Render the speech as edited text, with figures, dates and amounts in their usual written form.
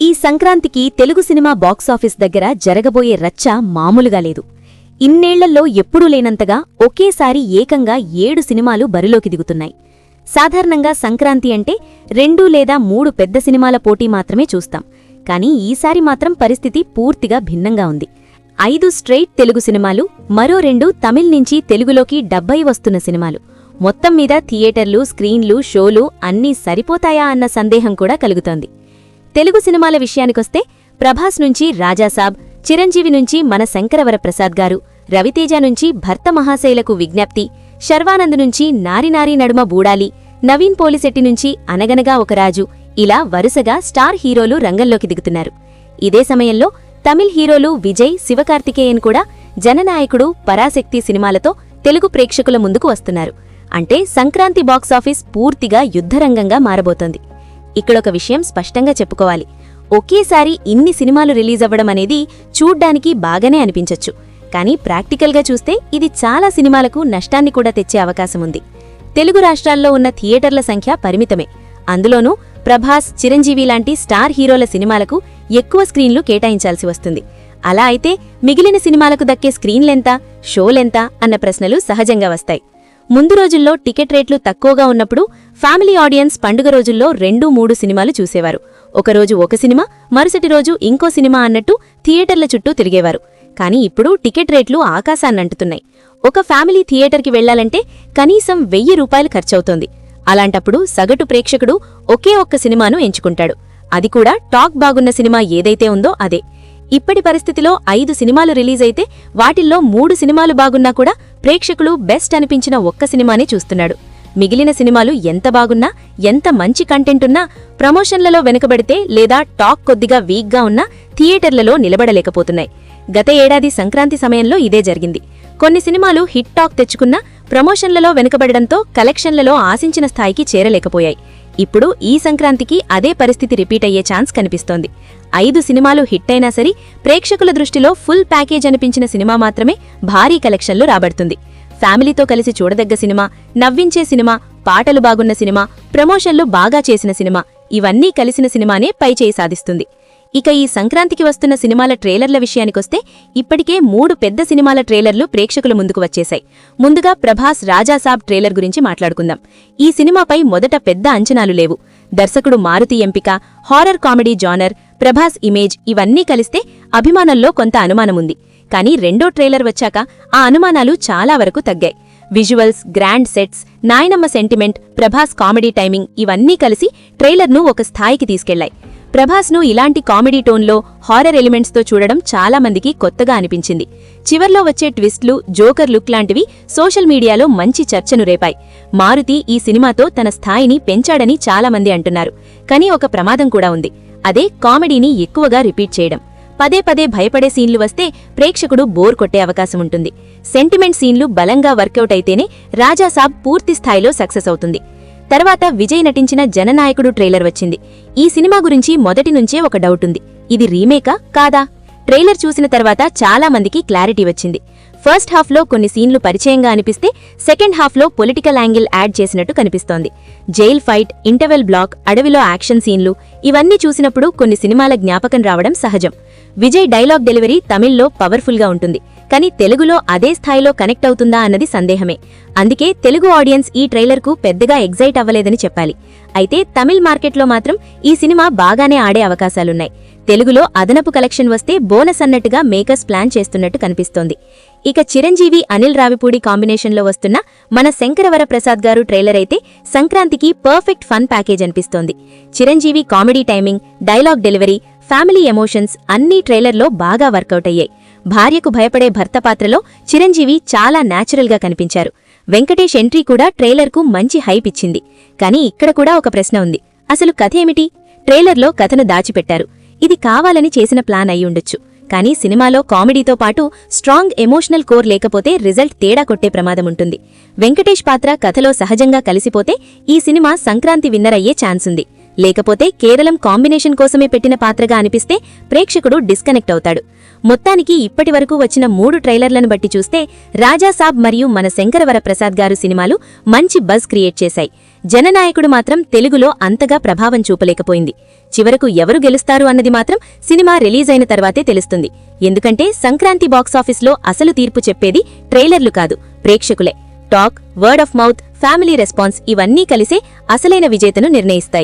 ఈ సంక్రాంతికి Telugu cinema box office దగ్గర జరగబోయే రచ్చ మామూలుగా లేదు. ఇన్నేళ్లలో ఎప్పుడూ లేనంతగా ఒకేసారి ఏకంగా 7 సినిమాలు బరిలోకి దిగుతున్నాయి. సాధారణంగా సంక్రాంతి అంటే 2 లేదా 3 పెద్ద సినిమాల పోటీ మాత్రమే చూస్తాం. కానీ ఈసారి మాత్రం పరిస్థితి పూర్తిగా భిన్నంగా ఉంది. 5 స్ట్రెయిట్ తెలుగు సినిమాలు, మరో 2 తమిళ్ నుంచి తెలుగులోకి డబ్బై వస్తున్న సినిమాలు. మొత్తం మీద థియేటర్లు, స్క్రీన్లు, షోలు అన్నీ సరిపోతాయా అన్న సందేహం కూడా కలుగుతోంది. తెలుగు సినిమాల విషయానికొస్తే ప్రభాస్ నుంచి రాజాసాబ్, చిరంజీవి నుంచి మన శంకరవరప్రసాద్ గారు, రవితేజ నుంచి భర్త మహాశైలకు విజ్ఞప్తి, శర్వానంద్ నుంచి నారి నారి నడుమ బూడాలి, నవీన్ పోలిశెట్టి నుంచి అనగనగా ఒక రాజు, ఇలా వరుసగా స్టార్ హీరోలు రంగంలోకి దిగుతున్నారు. ఇదే సమయంలో తమిళ్ హీరోలు విజయ్, శివకార్తికేయన్ కూడా జననాయకుడు, పరాశక్తి సినిమాలతో తెలుగు ప్రేక్షకుల ముందుకు వస్తున్నారు. అంటే సంక్రాంతి బాక్సాఫీస్ పూర్తిగా యుద్ధరంగంగా మారబోతోంది. ఇక్కడొక విషయం స్పష్టంగా చెప్పుకోవాలి. ఒకేసారి ఇన్ని సినిమాలు రిలీజ్ అవ్వడం అనేది చూడ్డానికి బాగానే అనిపించొచ్చు. కానీ ప్రాక్టికల్గా చూస్తే ఇది చాలా సినిమాలకు నష్టాన్ని కూడా తెచ్చే అవకాశముంది. తెలుగు రాష్ట్రాల్లో ఉన్న థియేటర్ల సంఖ్య పరిమితమే. అందులోనూ ప్రభాస్, చిరంజీవి లాంటి స్టార్ హీరోల సినిమాలకు ఎక్కువ స్క్రీన్లు కేటాయించాల్సి వస్తుంది. అలా అయితే మిగిలిన సినిమాలకు దక్కే స్క్రీన్లెంత, షోలెంత అన్న ప్రశ్నలు సహజంగా వస్తాయి. ముందు రోజుల్లో టికెట్ రేట్లు తక్కువగా ఉన్నప్పుడు ఫ్యామిలీ ఆడియన్స్ పండుగ రోజుల్లో 2-3 సినిమాలు చూసేవారు. ఒకరోజు ఒక సినిమా, మరుసటి రోజు ఇంకో సినిమా అన్నట్టు థియేటర్ల చుట్టూ తిరిగేవారు. కానీ ఇప్పుడు టికెట్ రేట్లు ఆకాశాన్నంటుతున్నాయి. ఒక ఫ్యామిలీ థియేటర్కి వెళ్లాలంటే కనీసం 1000 రూపాయలు ఖర్చవుతోంది. అలాంటప్పుడు సగటు ప్రేక్షకుడు ఒకే ఒక్క సినిమాను ఎంచుకుంటాడు. అది కూడా టాక్ బాగున్న సినిమా ఏదైతే ఉందో అదే. ఇప్పటి పరిస్థితిలో 5 సినిమాలు రిలీజ్ అయితే వాటిల్లో 3 సినిమాలు బాగున్నా కూడా ప్రేక్షకులు బెస్ట్ అనిపించిన ఒక్క సినిమానే చూస్తున్నాడు. మిగిలిన సినిమాలు ఎంత బాగున్నా, ఎంత మంచి కంటెంటున్నా ప్రమోషన్లలో వెనుకబడితే లేదా టాక్ కొద్దిగా వీక్గా ఉన్నా థియేటర్లలో నిలబడలేకపోతున్నాయి. గత ఏడాది సంక్రాంతి సమయంలో ఇదే జరిగింది. కొన్ని సినిమాలు హిట్ టాక్ తెచ్చుకున్నా ప్రమోషన్లలో వెనుకబడడంతో కలెక్షన్లలో ఆశించిన స్థాయికి చేరలేకపోయాయి. ఇప్పుడు ఈ సంక్రాంతికి అదే పరిస్థితి రిపీట్ అయ్యే ఛాన్స్ కనిపిస్తోంది. 5 సినిమాలు హిట్ అయినా సరి ప్రేక్షకుల దృష్టిలో ఫుల్ ప్యాకేజ్ అనిపించిన సినిమా మాత్రమే భారీ కలెక్షన్లు రాబడుతుంది. ఫ్యామిలీతో కలిసి చూడదగ్గ సినిమా, నవ్వించే సినిమా, పాటలు బాగున్న సినిమా, ప్రమోషన్లు బాగా చేసిన సినిమా, ఇవన్నీ కలిసిన సినిమానే పైచేయి సాధిస్తుంది. ఇక ఈ సంక్రాంతికి వస్తున్న సినిమాల ట్రైలర్ల విషయానికొస్తే ఇప్పటికే 3 పెద్ద సినిమాల ట్రైలర్లు ప్రేక్షకుల ముందుకు వచ్చేశాయి. ముందుగా ప్రభాస్ రాజాసాబ్ ట్రైలర్ గురించి మాట్లాడుకుందాం. ఈ సినిమాపై మొదట పెద్ద అంచనాలు లేవు. దర్శకుడు మారుతి ఎంపిక, horror comedy genre, Prabhas image ఇవన్నీ కలిస్తే అభిమానుల్లో కొంత అనుమానముంది. కానీ రెండో ట్రైలర్ వచ్చాక ఆ అనుమానాలు చాలా వరకు తగ్గాయి. విజువల్స్, గ్రాండ్ సెట్స్, నాయనమ్మ సెంటిమెంట్, ప్రభాస్ కామెడీ టైమింగ్ ఇవన్నీ కలిసి ట్రైలర్ను ఒక స్థాయికి తీసుకెళ్లాయి. ప్రభాస్ను ఇలాంటి కామెడీ టోన్లో, హారర్ ఎలిమెంట్స్తో చూడడం చాలా మందికి కొత్తగా అనిపించింది. చివర్లో వచ్చే ట్విస్ట్లు, జోకర్ లుక్ లాంటివి సోషల్ మీడియాలో మంచి చర్చను రేపాయి. మారుతి ఈ సినిమాతో తన స్థాయిని పెంచాడని చాలామంది అంటున్నారు. కానీ ఒక ప్రమాదం కూడా ఉంది. అదే కామెడీని ఎక్కువగా రిపీట్ చేయడం. పదే పదే భయపడే సీన్లు వస్తే ప్రేక్షకుడు బోర్ కొట్టే అవకాశం ఉంటుంది. సెంటిమెంట్ సీన్లు బలంగా వర్కౌట్ అయితేనే రాజాసాబ్ పూర్తి స్థాయిలో సక్సెస్ అవుతుంది. తర్వాత విజయ్ నటించిన జననాయకుడు ట్రైలర్ వచ్చింది. ఈ సినిమా గురించి మొదటి నుంచే ఒక డౌట్ ఉంది. ఇది రీమేకా కాదా? ట్రైలర్ చూసిన తర్వాత చాలా మందికి క్లారిటీ వచ్చింది. ఫస్ట్ హాఫ్లో కొన్ని సీన్లు పరిచయంగా అనిపిస్తే సెకండ్ హాఫ్లో పొలిటికల్ యాంగిల్ యాడ్ చేసినట్టు కనిపిస్తోంది. జైల్ ఫైట్, ఇంటర్వెల్ బ్లాక్, అడవిలో యాక్షన్ సీన్లు ఇవన్నీ చూసినప్పుడు కొన్ని సినిమాల జ్ఞాపకం రావడం సహజం. విజయ్ డైలాగ్ డెలివరీ తమిళ్లో పవర్ఫుల్గా ఉంటుంది. కానీ తెలుగులో అదే స్థాయిలో కనెక్ట్ అవుతుందా అన్నది సందేహమే. అందుకే తెలుగు ఆడియన్స్ ఈ ట్రైలర్కు పెద్దగా ఎగ్జైట్ అవ్వలేదని చెప్పాలి. అయితే తమిళ్ మార్కెట్లో మాత్రం ఈ సినిమా బాగానే ఆడే అవకాశాలున్నాయి. తెలుగులో అదనపు కలెక్షన్ వస్తే బోనస్ అన్నట్టుగా మేకర్స్ ప్లాన్ చేస్తున్నట్టు కనిపిస్తోంది. ఇక చిరంజీవి, అనిల్ రావిపూడి కాంబినేషన్లో వస్తున్న మన శంకరవరప్రసాద్ గారు ట్రైలర్ అయితే సంక్రాంతికి పర్ఫెక్ట్ ఫన్ ప్యాకేజ్ అనిపిస్తోంది. Chiranjeevi comedy timing, dialogue delivery, family emotions అన్నీ ట్రైలర్లో బాగా వర్కౌట్ అయ్యాయి. భార్యకు భయపడే భర్త పాత్రలో చిరంజీవి చాలా న్యాచురల్గా కనిపించారు. వెంకటేష్ ఎంట్రీ కూడా ట్రైలర్కు మంచి హైప్ ఇచ్చింది. కానీ ఇక్కడ కూడా ఒక ప్రశ్న ఉంది. అసలు కథ ఏమిటి? ట్రైలర్లో కథను దాచిపెట్టారు. ఇది కావాలని చేసిన ప్లాన్ అయ్యుండొచ్చు. కానీ సినిమాలో కామెడీతో పాటు స్ట్రాంగ్ ఎమోషనల్ కోర్ లేకపోతే రిజల్ట్ తేడా కొట్టే ప్రమాదముంటుంది. వెంకటేష్ పాత్ర కథలో సహజంగా కలిసిపోతే ఈ సినిమా సంక్రాంతి విన్నర్ అయ్యే ఛాన్స్ ఉంది. లేకపోతే కేవలం కాంబినేషన్ కోసమే పెట్టిన పాత్రగా అనిపిస్తే ప్రేక్షకుడు డిస్కనెక్ట్ అవుతాడు. మొత్తానికి ఇప్పటివరకు వచ్చిన 3 ట్రైలర్లను బట్టి చూస్తే రాజాసాబ్ మరియు మన శంకరవరప్రసాద్ గారు సినిమాలు మంచి బజ్ క్రియేట్ చేశాయి. జననాయకుడు మాత్రం తెలుగులో అంతగా ప్రభావం చూపలేకపోయింది. చివరకు ఎవరు గెలుస్తారు అన్నది మాత్రం సినిమా రిలీజ్ అయిన తర్వాతే తెలుస్తుంది. ఎందుకంటే సంక్రాంతి బాక్సాఫీస్లో అసలు తీర్పు చెప్పేది ట్రైలర్లు కాదు, ప్రేక్షకులే. Talk, word of mouth, family response ఇవన్నీ కలిసే అసలైన విజేతను నిర్ణయిస్తాయి.